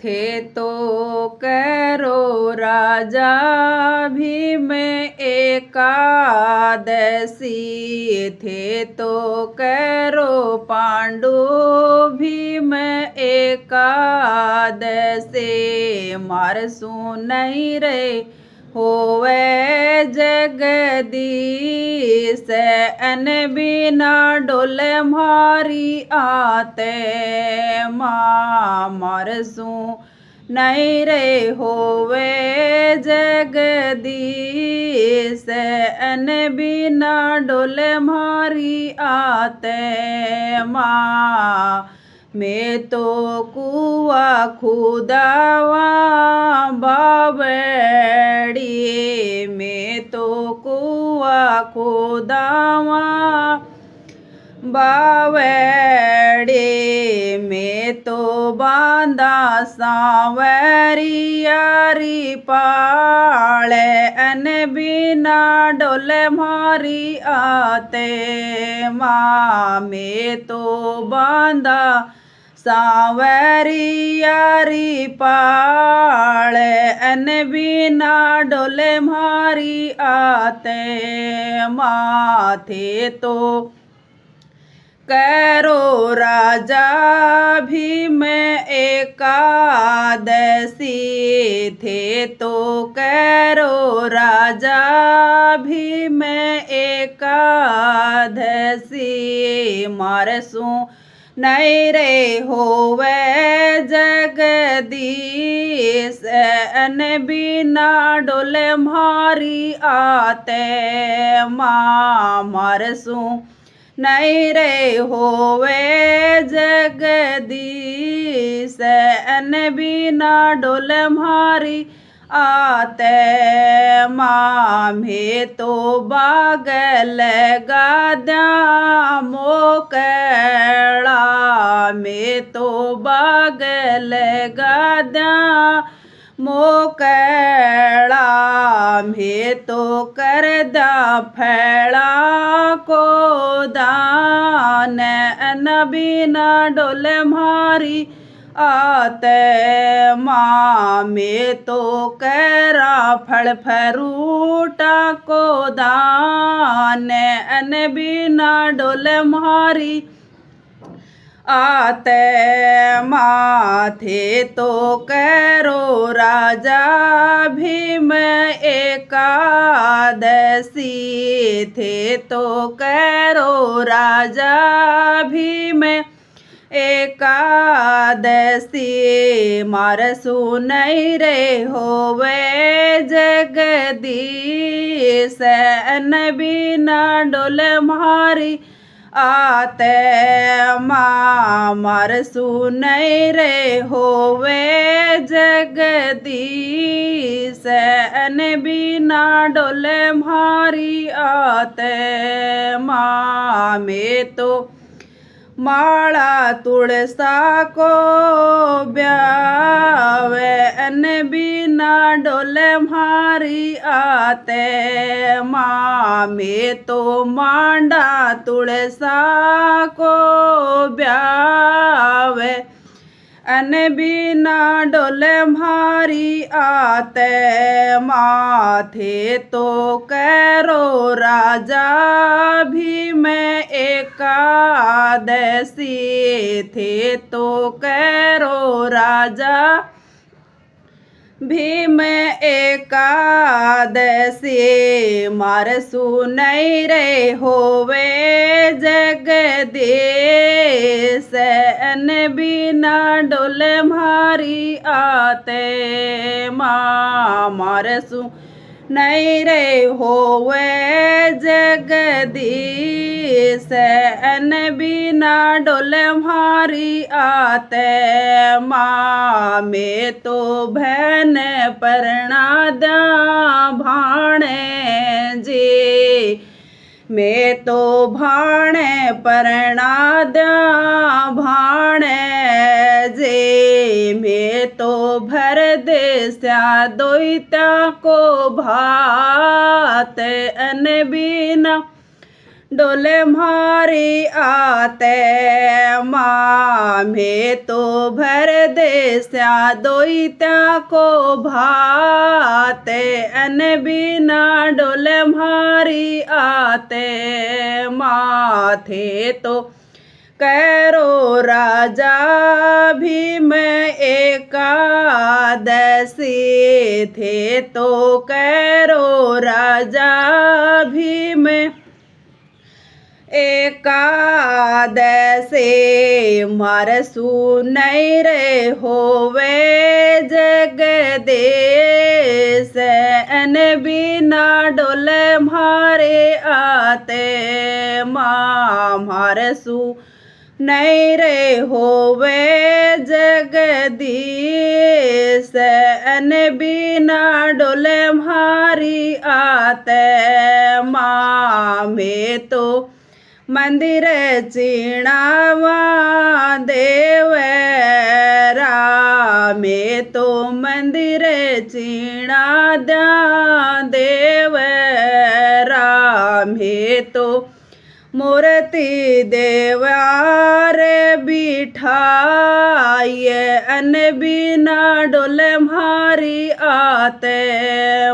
थे तो करो राजा भीम एकादशी, थे तो करो पांडु भीम एकादशी। मारसू नहीं रे होवे जगदीश, अन बिना डोले मारी आते माँ। मारसू नहीं रे होवे जगदीश, अन बिना डोले मारी आते माँ। मैं तो कुआ खुदावा बावड़ी, मैं तो कुआ खुदावा बावड़ी। मैं तो बांधा सांवरियारी पाले, अन बिना डोले मारी आते माँ। मैं तो बांधा सांवरियारी पाले, अन बिना डोले मारी आते माँ। थे तो करो राजा भीम एकादशी, थे तो करो राजा भीम एकादशी। मारसू नहीं रे होवे जगदीश, अन बिना डोले मारी आते माँ। मारसू नहीं रे होवे जगदीश, अन बिना डोले मारी आते माँ। मैं तो बागल गाद्या मोकड़ा, मैं तो बागल गाद्या मोकड़ा। मैं तो कर दा फैला को दान, अन बिना डोले मारी आते माँ। मैं तो करा फल फ्रूटा को दान, अन बिना डोले मारी आते माँ। थे तो करो राजा भीम एकादशी, थे तो करो राजा भीम एकादशी। मारसू नहीं रे होवे जगदीश, अन बिना डोले मारी आते माँ। मारसू नहीं रे होवे जगदीश, अन बिना डोले मारी आते माँ। मैं तो माला तुलसा को ब्यावे, अन बिना डोले मारी आते माँ। मैं तो मांडा तुलसा को ब्यावे, अन बिना डोले मारी आते माँ। थे तो करो राजा भीम एकादशी, थे तो करो राजा भीम एकादशी। मारसू नहीं रे होवे जगदीश, अन बिना डोले मारी आते माँ। मारसू नहीं रे होवे जगदीश, अन बिना डोले मारी आते माँ। मैं तो बहन परना द्या भाणे जी, मैं तो भाणे परना द्या भाणे जी। मैं तो भर देस्या दोइता को भात, अन बिना डोले म्हारी आते माँ में तो भर दे स्या दोईत्या को भाते अन बिना डोले म्हारी आते माथे तो कैरो राजा भीम एकादशी थे तो कैरो राजा भीम एकादशी मरसु नहीं रे होवे जगदेश अन बिना डोले म्हारे आते माँ मरसु नहीं रे होवे जगदीश अन बिना डोले म्हारी आते माँ में तो मंदिर चीणावा देवरा में तो मंदिर चीणा द्या देवरा में तो मूर्ति देवार बिठाए अन बिना डोले म्हारी आते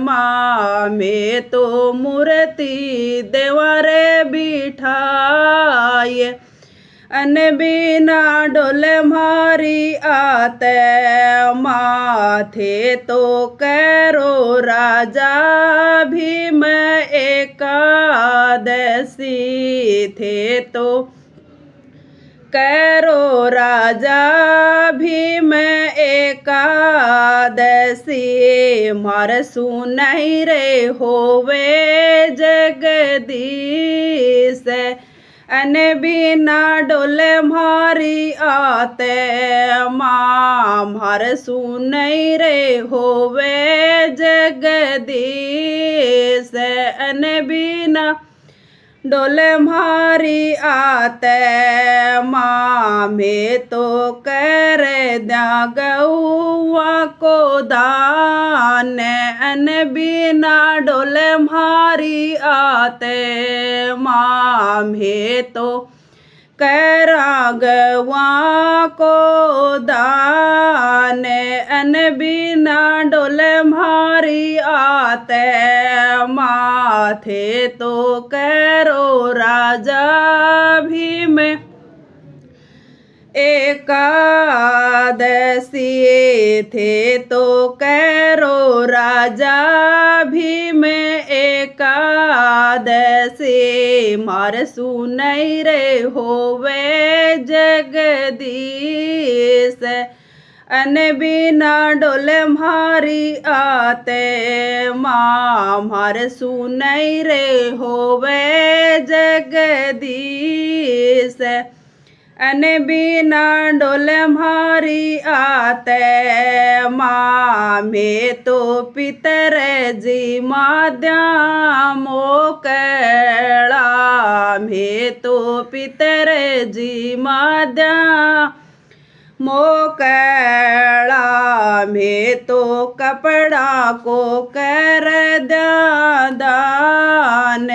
माँ में तो मूर्ति देवार बिठाए अन बिना डोले म्हारी आते माथे तो कैरो राजा भीम एकादशी थे तो कैरो राजा भीम एकादशी मरसु नहीं रे होवे जगदीश अन बिना डोले म्हारी आते माँ मरसु नहीं रे होवे जगदीश अन बिना डोले म्हारी आते माँ में तो कर द्या गौआ को दान अन बिना डोले म्हारी आते माँ में तो करा गवा को दान अन बिना डोले म्हारी आते माथे तो कैरो राजा भीम एकादशी थे तो कैरो राजा भीम एकादशी मरसु नहीं रे होवे जगदीश अन बिना डोले म्हारी आते माँ मरसु नहीं रे होवे जगदीश अन बिना डोले म्हारी आते माँ में तो पितर जी माद्या मोकड़ा में तो पितर जी माद्या मोकड़ा में तो कपड़ा को कर दान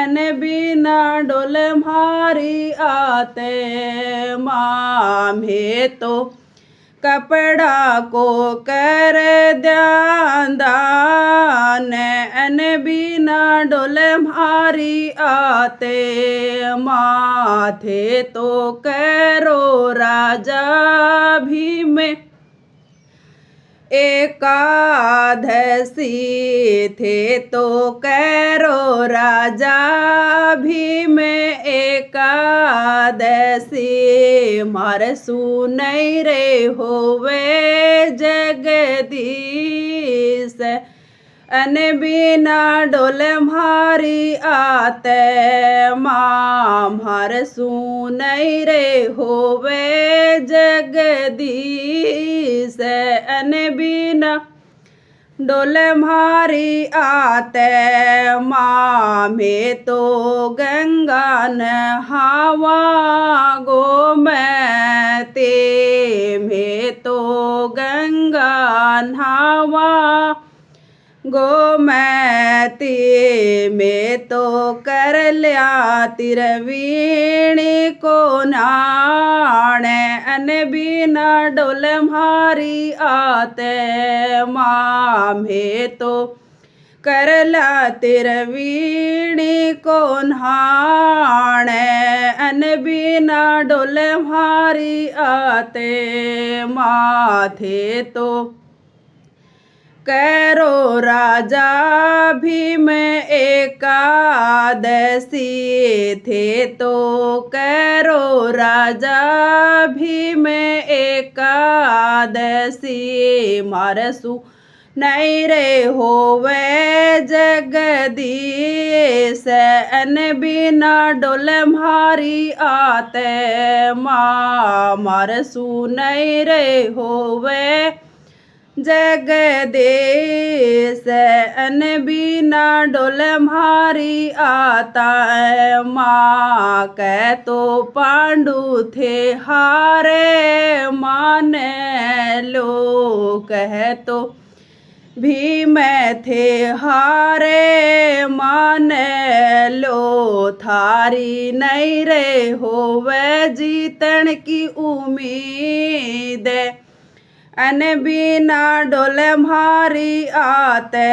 अन बिना डोले म्हारी आते माँ में तो कपड़ा को कर दान अन बिना डोले म्हारी आते माथे तो कैरो राजा भीम एकादशी थे तो कैरो राजा भीम एकादशी मरसु नहीं रे होवे जगदीश अन बिना डोले म्हारी आते माँ मरसु नहीं रे होवे जगदीश अन बिना डोले म्हारी आते माँ में तो गंगा नहावा गोमती में तो गंगा नहावा गोमती में तो कर लिया तिरवीणी को नाणे अन बिना डोल म्हारी आते माँ में तो करला तिरवीणी को नाणे अन बिना डोल म्हारी आते माथे तो करो राजा भीम एकादशी थे तो करो राजा भीम एकादशी मारसू नहीं रे होवे जगदीश अन बिना डोल म्हारी आते माँ मारसू नहीं रे होवे जगदीश अन बिना डोल म्हारी आता माँ कह तो पांडु थे हारे मान लो कह तो भीम थे हारे मान लो थारी नहीं रे होवे जीतन की उम्मीद अन बिना डोल म्हारी आते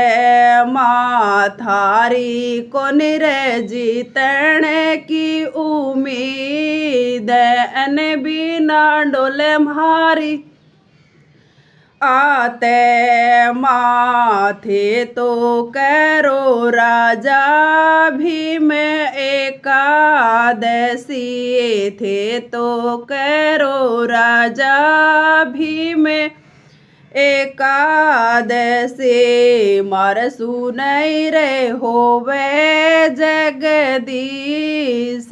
माँ थारी कौन रे जीतन की उम्मीद अन बिना डोल म्हारी आते माथे तो करो राजा भीम एकादशी थे तो करो राजा भीम एकादशी मारसू नहीं रे होवे जगदीश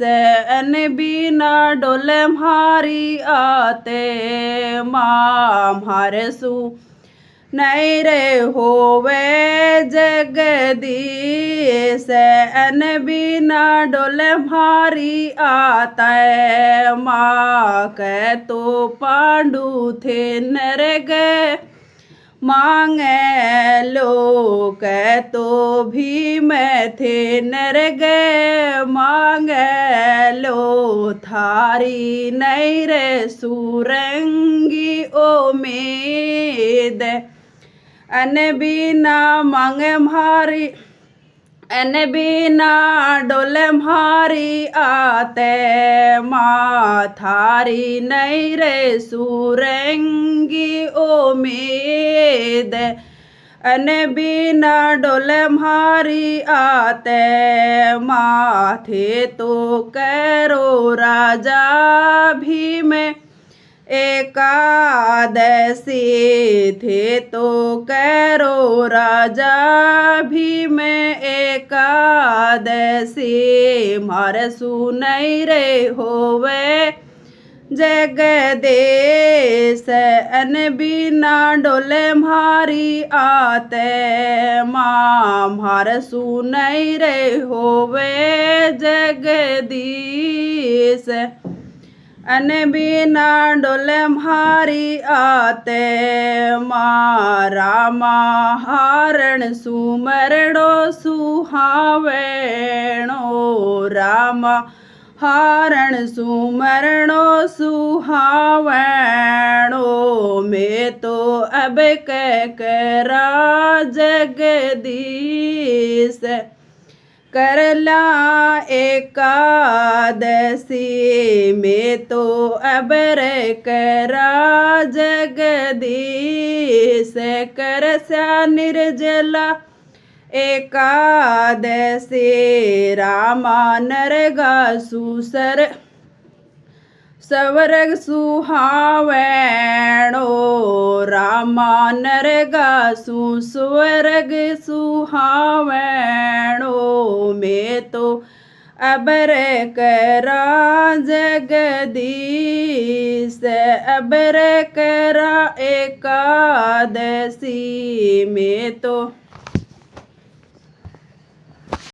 अन बिना डोल म्हारी आते माँ मारसू नहीं रे होवे जगदीश अन बिना डोल म्हारी आता माँ कह तो पांडु थे नरग मांगे लो कह तो भीम थे नरग मांगे लो थारी नहीं रे सुरंगी उम्मीद अन बिना मांग म्हारी अन बिना डोल म्हारी आते माँ थारी नहीं रे सुरंगी उम्मीद अन बिना डोल म्हारी आते माथे तो करो राजा भीम एकादशी थे तो करो राजा भीम एकादशी मारसू नहीं रे होवे जगदीश अन बिना डोल म्हारी आते माँ मारसू नहीं रे होवे जगदीश अन बिना डोल म्हारी आते माँ रामा हारण सुमरणो सुहावेणो रामा हारण सुमरणो सुहावेणो में तो अब कह करा जगदीश करला एकादशी में तो अब रे करा जगदीश करस्या निर्जला एकादशी रामा नरगा सुसर स्वर्ग सुहावेणो रामा नरगा सुस्वर्ग सुहावेणो में तो अबर करा जगदीश अबर करा एकादशी में तो